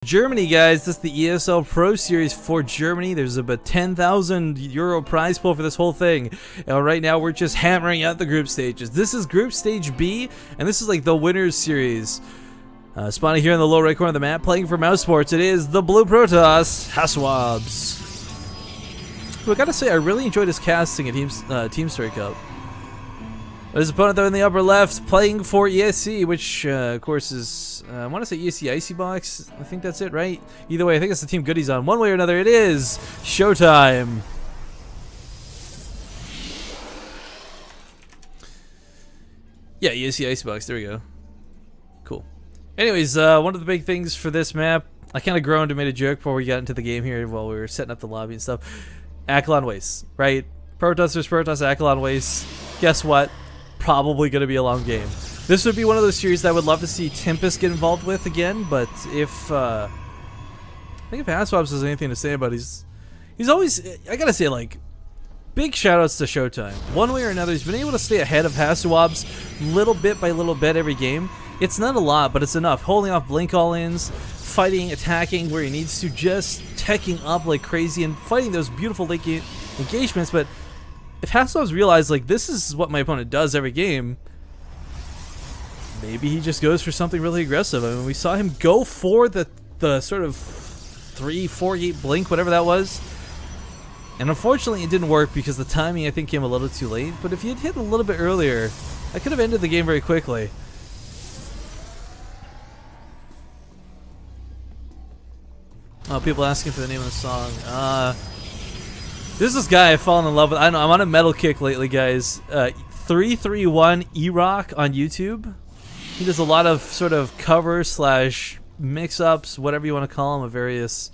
Germany, guys. This is the ESL Pro Series for Germany. There's about 10,000 euro prize pool for this whole thing. And right now, we're just hammering out the group stages. This is Group Stage B, and this is like the Winners Series. Spawning here in the lower right corner of the map, playing for Mouse Sports, it is the Blue Protoss, HasuObs. Well, I gotta say, I really enjoyed his casting at Team Story Cup. His opponent, though, in the upper left, playing for ESC, which, of course, is, I want to say ESC Icy Box. I think that's it, right? Either way, I think it's the team Goodies on. One way or another, it is ShoWTimE. Yeah, ESC Icy Box. There we go. Cool. Anyways, one of the big things for this map, I kind of groaned and made a joke before we got into the game here while we were setting up the lobby and stuff. Accolon Waste, right? Protoss vs. Protoss, Accolon Waste. Guess what? Probably going to be a long game. This would be one of those series that I would love to see Tempest get involved with again, but if I think if HasuObs has anything to say about it, he's always, I gotta say, like, big shoutouts to ShoWTimE. One way or another, he's been able to stay ahead of HasuObs little bit by little bit every game. It's not a lot, but it's enough. Holding off blink all-ins, fighting, attacking where he needs to, just teching up like crazy and fighting those beautiful late game engagements, but if HasuObs realized, like, this is what my opponent does every game, maybe he just goes for something really aggressive. I mean, we saw him go for the sort of 3-4 gate blink, whatever that was. And unfortunately, it didn't work because the timing, I think, came a little too late. But if he had hit a little bit earlier, I could have ended the game very quickly. Oh, people asking for the name of the song. This is this guy I've fallen in love with. I know I'm on a metal kick lately, guys. 331 E-Rock on YouTube. He does a lot of sort of cover slash mix-ups, whatever you want to call them, of various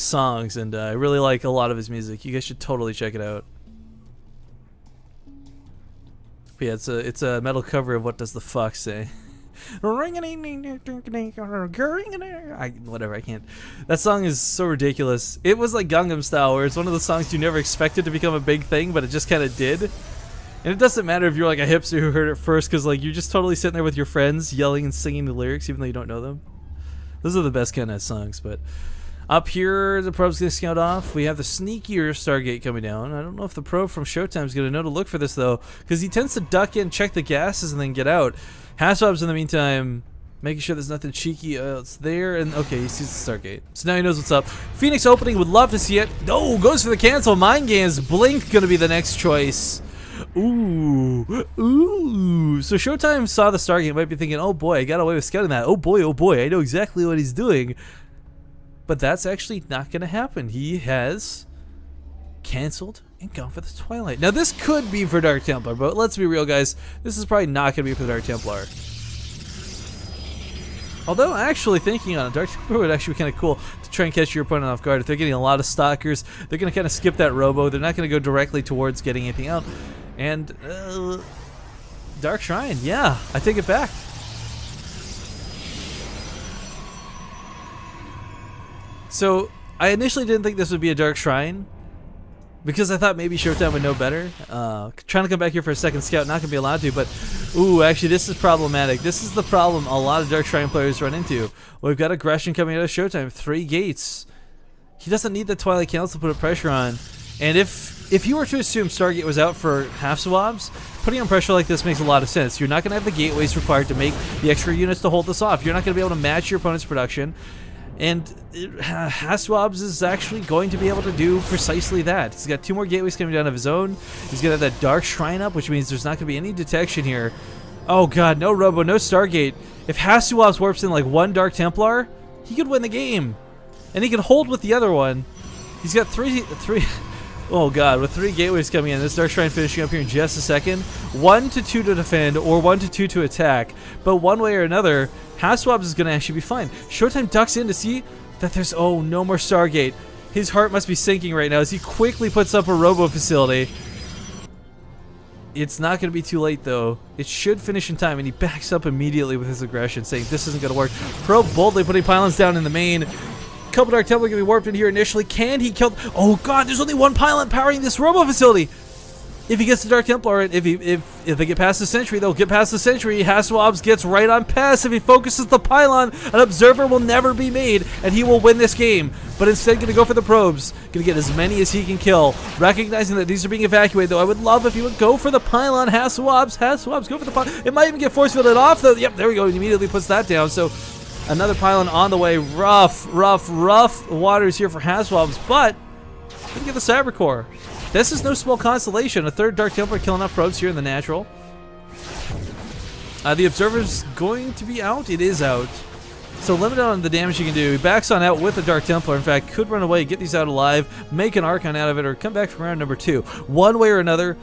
songs, and I really like a lot of his music. You guys should totally check it out. But yeah, it's a metal cover of What Does the Fuck Say. Whatever, I can't. That song is so ridiculous. It was like Gangnam Style, where it's one of the songs you never expected to become a big thing, but it just kind of did. And it doesn't matter if you're like a hipster who heard it first, because like you're just totally sitting there with your friends yelling and singing the lyrics even though you don't know them. Those are the best kind of songs. But up here, the probe's gonna scout off. We have the sneakier Stargate coming down. I don't know if the probe from ShoWTimE is gonna know to look for this though, because he tends to duck in, check the gases, and then get out. HasuObs in the meantime making sure there's nothing cheeky else there, and okay, he sees the Stargate, so now he knows what's up. Phoenix opening, would love to see it. No, goes for the cancel. Mind games. Blink gonna be the next choice. Ooh. So ShoWTimE saw the Stargate, might be thinking, oh boy, I got away with scouting that. Oh boy, I know exactly what he's doing. But that's actually not gonna happen. He has canceled and gone for the Twilight. Now this could be for Dark Templar, but let's be real, guys, this is probably not gonna be for the Dark Templar. Although actually thinking on it, Dark Templar would actually be kind of cool to try and catch your opponent off guard. If they're getting a lot of stalkers, they're gonna kind of skip that robo. They're not gonna go directly towards getting anything out. And Dark Shrine, yeah, I take it back. So I initially didn't think this would be a Dark Shrine, because I thought maybe ShoWTimE would know better. Trying to come back here for a second scout, not going to be allowed to, but ooh, actually this is problematic. This is the problem a lot of Dark Shrine players run into. Well, we've got aggression coming out of ShoWTimE, 3 gates. He doesn't need the Twilight Council to put a pressure on. And if you were to assume Stargate was out for HasuObs, putting on pressure like this makes a lot of sense. You're not going to have the gateways required to make the extra units to hold this off. You're not going to be able to match your opponent's production. And HasuObs is actually going to be able to do precisely that. He's got 2 more gateways coming down of his own. He's going to have that Dark Shrine up, which means there's not going to be any detection here. Oh god, no Robo, no Stargate. If HasuObs warps in like 1 Dark Templar, he could win the game. And he can hold with the other one. He's got 3 oh god, with 3 gateways coming in, this Dark Shrine finishing up here in just a second. 1 to 2 to defend, or 1 to 2 to attack. But one way or another, HasuObs is going to actually be fine. ShoWTimE ducks in to see that there's, oh, no more Stargate. His heart must be sinking right now as he quickly puts up a robo facility. It's not going to be too late, though. It should finish in time, and he backs up immediately with his aggression, saying this isn't going to work. Probe boldly putting pylons down in the main. Couple Dark Templar going to be warped in here initially. Can he kill? Oh god, there's only 1 pylon powering this robo facility. if he gets the Dark Templar, if they get past the Sentry, they'll get past the Sentry. HasuObs gets right on pass. If he focuses the pylon, an Observer will never be made, and he will win this game. But instead, going to go for the probes, going to get as many as he can kill. Recognizing that these are being evacuated, though, I would love if he would go for the pylon. HasuObs, go for the pylon. It might even get force fielded off, though. Yep, there we go. He immediately puts that down. So another pylon on the way. Rough waters here for HasuObs, but going to get the Cyber Core. This is no small consolation. A third Dark Templar killing off probes here in the natural. The Observer's going to be out. It is out. So limited on the damage you can do. He backs on out with the Dark Templar. In fact, could run away, get these out alive, make an Archon out of it, or come back from round number 2. One way or another,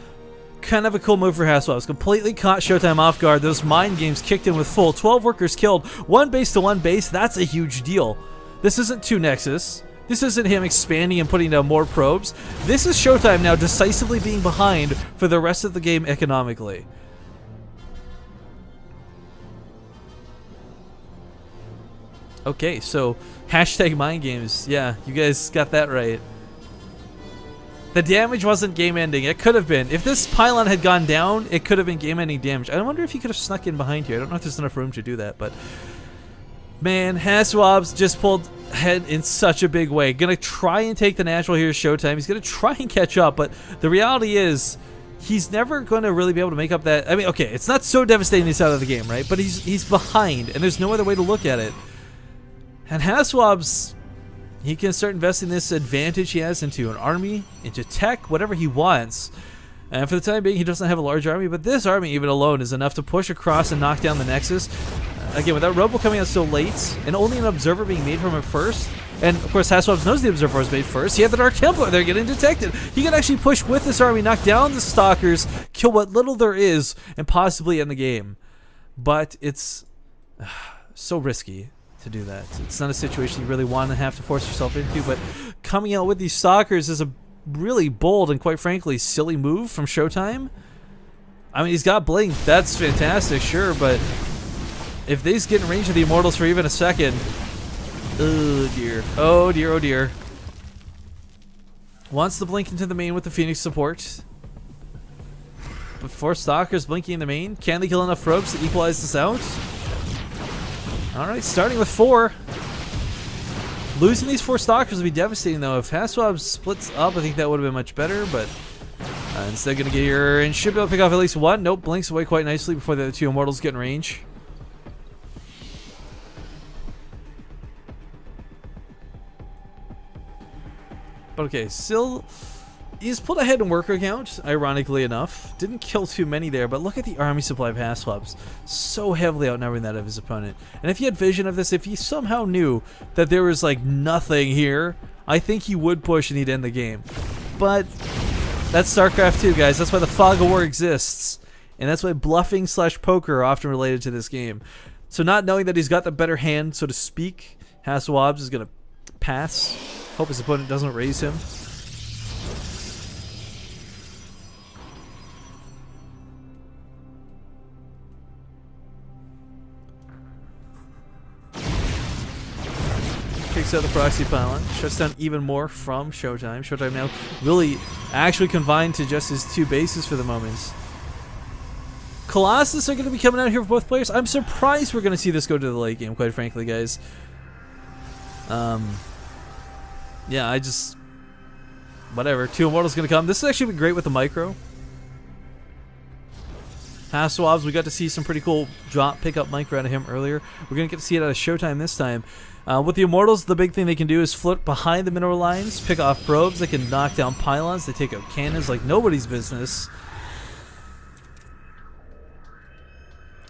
kind of a cool move for HasuObs. Completely caught ShoWTimE off guard. Those mind games kicked in with full. 12 workers killed. 1 base to 1 base. That's a huge deal. This isn't 2 Nexus. This isn't him expanding and putting down more probes. This is ShoWTimE now decisively being behind for the rest of the game economically. Okay, so hashtag mind games. Yeah, you guys got that right. The damage wasn't game ending. It could have been. If this pylon had gone down, it could have been game ending damage. I wonder if he could have snuck in behind here. I don't know if there's enough room to do that, but man, HasuObs just pulled ahead in such a big way. Gonna try and take the natural here, ShoWTimE. He's gonna try and catch up, but the reality is he's never going to really be able to make up that. I mean, okay, it's not so devastating he's out of the game, right? But he's behind, and there's no other way to look at it. And HasuObs, he can start investing this advantage he has into an army, into tech, whatever he wants. And for the time being, he doesn't have a large army, but this army, even alone, is enough to push across and knock down the Nexus. Again, with that Robo coming out so late, and only an Observer being made from him first, and of course HasuObs knows the Observer was made first, he had the Dark Templar there getting detected. He can actually push with this army, knock down the Stalkers, kill what little there is, and possibly end the game. But it's so risky to do that. It's not a situation you really want to have to force yourself into, but coming out with these Stalkers is a really bold and quite frankly silly move from ShoWTimE. I mean, he's got Blink, that's fantastic, sure, but if these get in range of the Immortals for even a second, oh dear, oh dear, oh dear. Wants to blink into the main with the Phoenix support. But 4 Stalkers blinking in the main. Can they kill enough probes to equalize this out? Alright, starting with 4. Losing these 4 Stalkers would be devastating though. If HasuObs splits up, I think that would have been much better, but instead going to get here and should be able to pick off at least 1. Nope, blinks away quite nicely before the other 2 Immortals get in range. But okay, still, he's pulled ahead in worker count, ironically enough. Didn't kill too many there, but look at the army supply of HasuObs. So heavily outnumbering that of his opponent. And if he had vision of this, if he somehow knew that there was like nothing here, I think he would push and he'd end the game. But that's StarCraft 2, guys. That's why the fog of war exists. And that's why bluffing / poker are often related to this game. So not knowing that he's got the better hand, so to speak, HasuObs is going to pass. Hope his opponent doesn't raise him. Kicks out the proxy pylon, shuts down even more from ShoWTimE. ShoWTimE now really actually confined to just his 2 bases for the moment. Colossus are going to be coming out here for both players. I'm surprised we're going to see this go to the late game, quite frankly, guys. Yeah, I just... whatever. 2 Immortals going to come. This is actually been great with the micro. HasuObs, we got to see some pretty cool drop pickup micro out of him earlier. We're going to get to see it out of ShoWTimE this time. With the Immortals, the big thing they can do is float behind the mineral lines, pick off probes, they can knock down pylons, they take out cannons like nobody's business.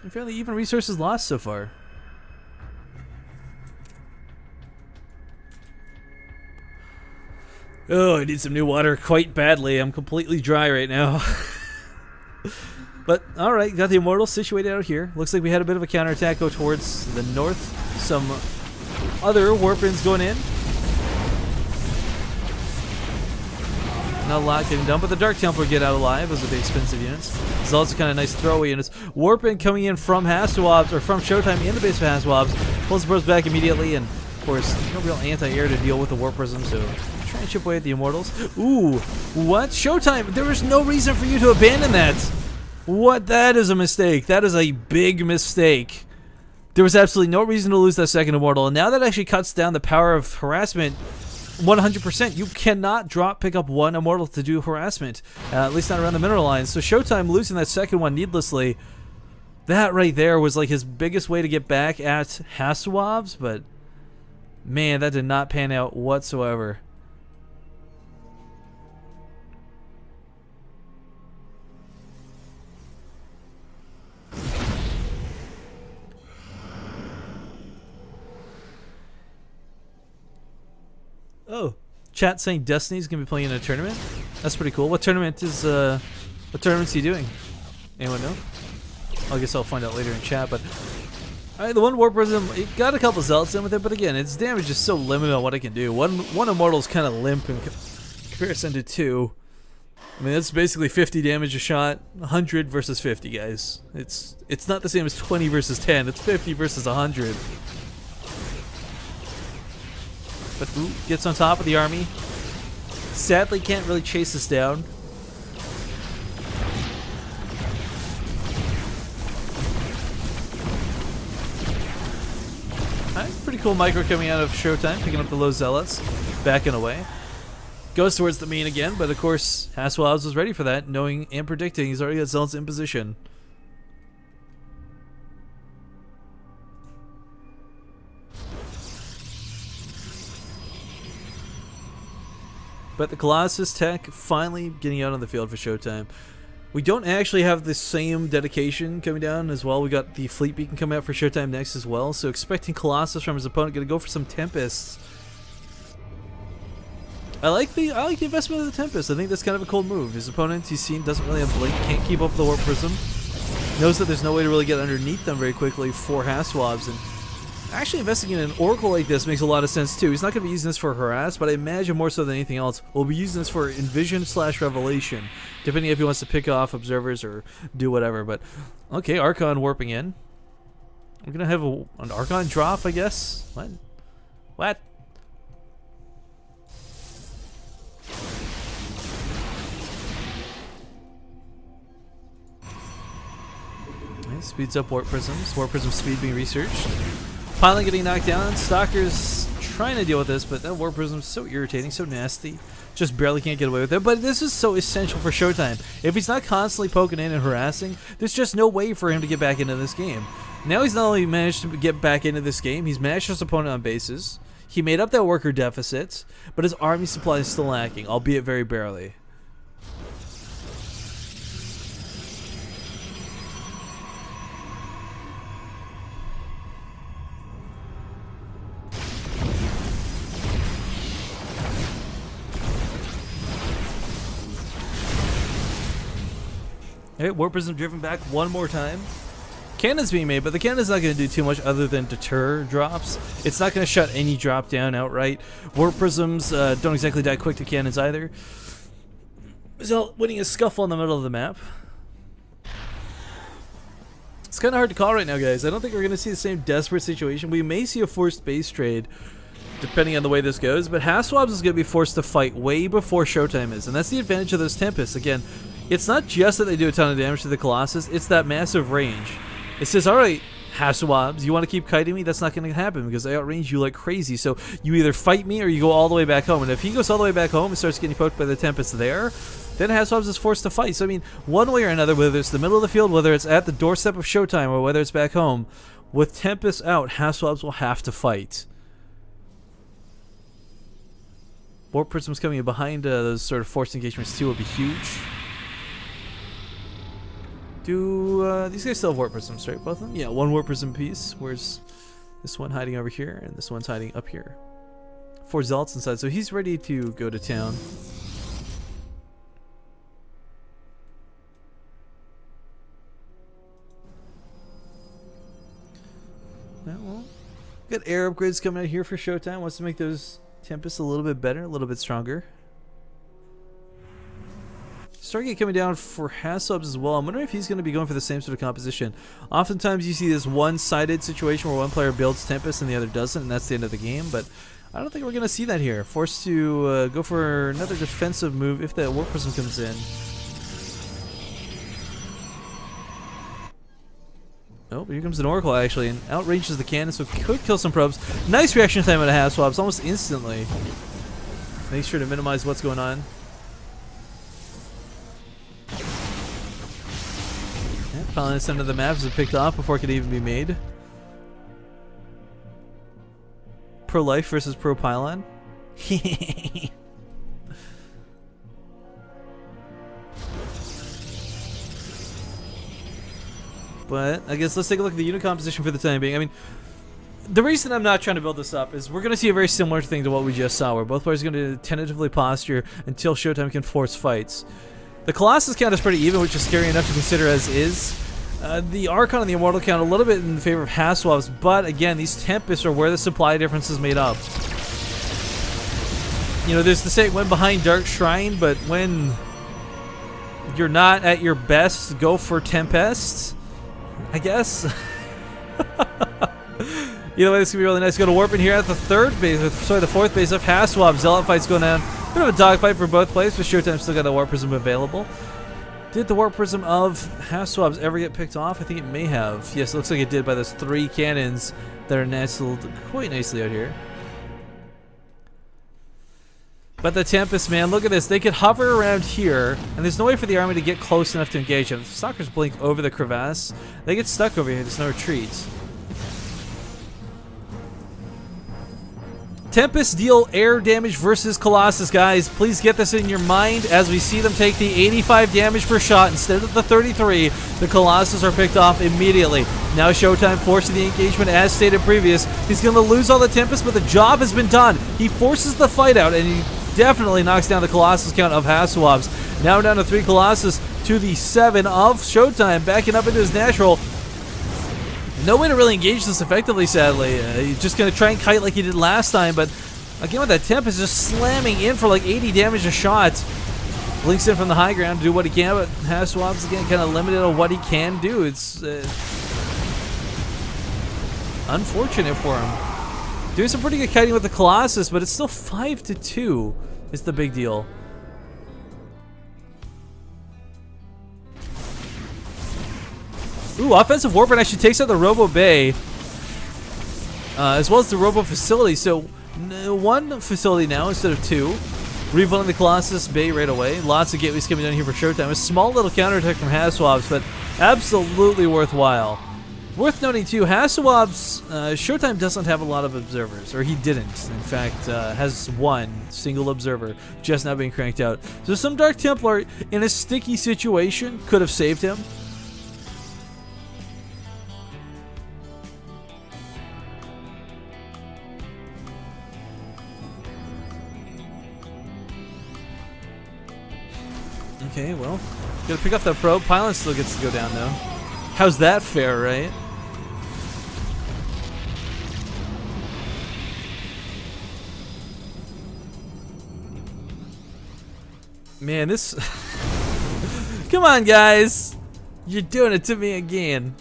And fairly even resources lost so far. Oh, I need some new water quite badly. I'm completely dry right now. But, alright, got the Immortals situated out here. Looks like we had a bit of a counterattack go towards the north. Some other Warpins going in. Not a lot getting done, but the Dark Templar get out alive. Those are the expensive units. It's also kind of nice throwaway units. Warpin coming in from HasuObs, or from ShoWTimE in the base of HasuObs. Pulls the probes back immediately, and Of course, no real anti-air to deal with the Warp Prism, so try and chip away at the Immortals. Ooh, what? ShoWTimE, there was no reason for you to abandon that. What? That is a mistake. That is a big mistake. There was absolutely no reason to lose that second Immortal, and now that actually cuts down the power of harassment 100%. You cannot pick up one Immortal to do harassment, at least not around the mineral lines. So ShoWTimE losing that second one needlessly, that right there was like his biggest way to get back at HasuObs, but man, that did not pan out whatsoever. Oh, chat saying Destiny's gonna be playing in a tournament. That's pretty cool. What tournament is what tournament's he doing? Anyone know? I guess I'll find out later in chat. But alright, the one Warp Prism, it got a couple Zealots in with it, but again, its damage is so limited on what it can do. One Immortal's kind of limp in comparison to two. I mean, that's basically 50 damage a shot, 100 versus 50, guys. It's not the same as 20 versus 10. It's 50 versus 100. But ooh, gets on top of the army. Sadly, can't really chase us down. Pretty cool micro coming out of ShoWTimE, picking up the low Zealots, backing away. Goes towards the main again, but of course, HasuObs was ready for that, knowing and predicting he's already got Zealots in position. But the Colossus tech finally getting out on the field for ShoWTimE. We don't actually have the same dedication coming down as well. We got the Fleet Beacon coming out for ShoWTimE next as well. So expecting Colossus from his opponent, gonna go for some Tempests. I like the investment of the Tempest. I think that's kind of a cool move. His opponent, he's seen, doesn't really have Blink, can't keep up with the Warp Prism. Knows that there's no way to really get underneath them very quickly for HasuObs, and actually investing in an Oracle like this makes a lot of sense too. He's not going to be using this for harass, but I imagine more so than anything else, we'll be using this for Envision / Revelation, depending if he wants to pick off observers or do whatever. But okay, Archon warping in. We're gonna have an Archon drop, I guess. What? Okay, speeds up Warp Prisms. Warp Prism speed being researched. Pilot getting knocked down. Stalker's trying to deal with this, but that Warp Prism is so irritating, so nasty. Just barely can't get away with it. But this is so essential for ShoWTimE. If he's not constantly poking in and harassing, there's just no way for him to get back into this game. Now he's not only managed to get back into this game, he's matched his opponent on bases. He made up that worker deficit, but his army supply is still lacking, albeit very barely. Alright, Warp Prism driven back one more time. Cannon's being made, but the cannon's not going to do too much other than deter drops. It's not going to shut any drop down outright. Warp Prisms don't exactly die quick to cannons either. Result winning a scuffle in the middle of the map. It's kind of hard to call right now, guys. I don't think we're going to see the same desperate situation. We may see a forced base trade, depending on the way this goes, but HasuObs is going to be forced to fight way before ShoWTimE is, and that's the advantage of those Tempests. Again, it's not just that they do a ton of damage to the Colossus, it's that massive range. It says, alright, HasuObs, you want to keep kiting me? That's not going to happen because I outrange you like crazy, so you either fight me or you go all the way back home. And if he goes all the way back home and starts getting poked by the Tempest there, then HasuObs is forced to fight. So I mean, one way or another, whether it's the middle of the field, whether it's at the doorstep of ShoWTimE, or whether it's back home, with Tempest out, HasuObs will have to fight. Warp Prisms coming in behind those sort of forced engagements too would be huge. Do these guys still have Warp Prisms, right? Both of them? Yeah, one Warp Prism piece. Where's this one hiding over here, and this one's hiding up here. 4 Zealots inside, so he's ready to go to town. Well, got air upgrades coming out here for ShoWTimE. Wants to make those Tempests a little bit better, a little bit stronger. Stargate coming down for HasuObs as well. I'm wondering if he's going to be going for the same sort of composition. Oftentimes you see this one-sided situation where one player builds Tempest and the other doesn't, and that's the end of the game, but I don't think we're going to see that here. Forced to go for another defensive move if that Warp Prism comes in. Oh, here comes an Oracle actually, and outranges the cannon, so could kill some probes. Nice reaction time out of HasuObs, almost instantly. Make sure to minimize what's going on. Yeah, finally, the center of the map is picked off before it could even be made. Pro Life versus Pro Pylon. But I guess let's take a look at the unit composition for the time being. I mean, the reason I'm not trying to build this up is we're going to see a very similar thing to what we just saw, where both players are going to tentatively posture until ShoWTimE can force fights. The Colossus count is pretty even, which is scary enough to consider as is. The Archon and the Immortal count a little bit in favor of HasuObs, but again, these Tempests are where the supply difference is made up. You know, there's the saying, when behind Dark Shrine, but when you're not at your best, go for Tempests, I guess. Either way, this is going to be really nice. Go to Warp in here at the third base, sorry, the fourth base of HasuObs. Zealot fight's going down. Bit of a dogfight for both players, but ShoWTimE still got the Warp Prism available. Did the Warp Prism of HasuObs ever get picked off? I think it may have. Yes, it looks like it did by those 3 cannons that are nestled quite nicely out here. But the Tempest, man, look at this. They could hover around here, and there's no way for the army to get close enough to engage them. If the Stalkers blink over the crevasse, they get stuck over here. There's no retreat. Tempest deal air damage versus Colossus, guys. Please get this in your mind as we see them take the 85 damage per shot instead of the 33. The Colossus are picked off immediately. Now ShoWTimE forcing the engagement as stated previous. He's going to lose all the Tempest, but the job has been done. He forces the fight out, and he definitely knocks down the Colossus count of HasuObs. Now down to 3 Colossus to the 7 of ShoWTimE, backing up into his natural. No way to really engage this effectively, sadly. He's just going to try and kite like he did last time, but again with that Tempest just slamming in for like 80 damage a shot. Blinks in from the high ground to do what he can, but HasuObs again kind of limited on what he can do. It's unfortunate for him. Doing some pretty good kiting with the Colossus, but it's still 5-2 is the big deal. Ooh, offensive Warp actually takes out the Robo Bay, as well as the Robo Facility. So, 1 facility now instead of 2. Rebuilding the Colossus Bay right away. Lots of gateways coming down here for ShoWTimE. A small little counterattack from HasuObs, but absolutely worthwhile. Worth noting too, HasuObs, ShoWTimE doesn't have a lot of observers, or he didn't. In fact, has 1 single observer just now being cranked out. So some Dark Templar in a sticky situation could have saved him. Okay, well, gotta pick up that probe. Pylon still gets to go down, though. How's that fair, right? Man, this... Come on, guys! You're doing it to me again.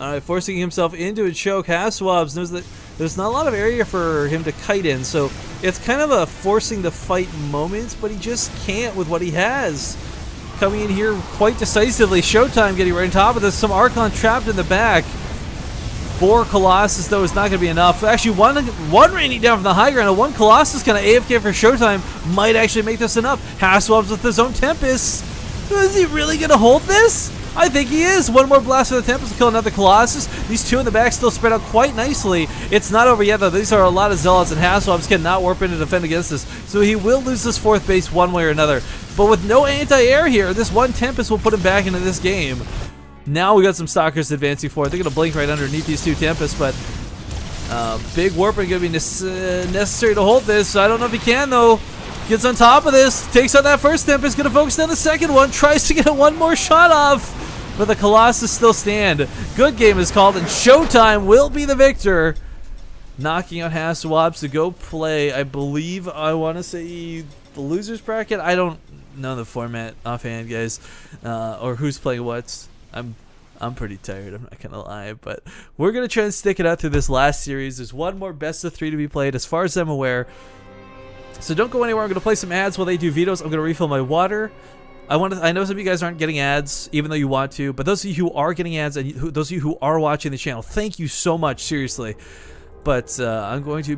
Alright, forcing himself into a choke. HasuObs knows that there's not a lot of area for him to kite in, so it's kind of a forcing the fight moment, but he just can't with what he has. Coming in here quite decisively. ShoWTimE getting right on top of this. Some Archon trapped in the back. 4 Colossus, though, is not going to be enough. Actually, one raining down from the high ground, and 1 Colossus kind of AFK for ShoWTimE might actually make this enough. HasuObs with his own Tempest. Is he really going to hold this? I think he is. 1 more blast of the Tempest to kill another Colossus. These 2 in the back still spread out quite nicely. It's not over yet, though. These are a lot of Zealots, and HasuObs cannot warp in to defend against this. So he will lose this 4th base one way or another. But with no anti-air here, this 1 Tempest will put him back into this game. Now we got some Stalkers advancing forward. They're going to blink right underneath these 2 Tempests, but big warping going to be necessary to hold this. I don't know if he can, though. Gets on top of this, takes out that 1st Tempest, going to focus on the 2nd one, tries to get 1 more shot off. But the Colossus still stand. Good game is called, and ShoWTimE will be the victor. knocking out HasuObs to go play, I believe, I want to say the losers bracket. I don't know the format offhand, guys, or who's playing what. I'm pretty tired, I'm not gonna lie, but we're gonna try and stick it out through this last series. There's one more best of 3 to be played as far as I'm aware, so don't go anywhere. I'm gonna play some ads while they do vetoes. I'm gonna refill my water. I know some of you guys aren't getting ads, even though you want to, but those of you who are getting ads, and those of you who are watching the channel, thank you so much, seriously. But I'm going to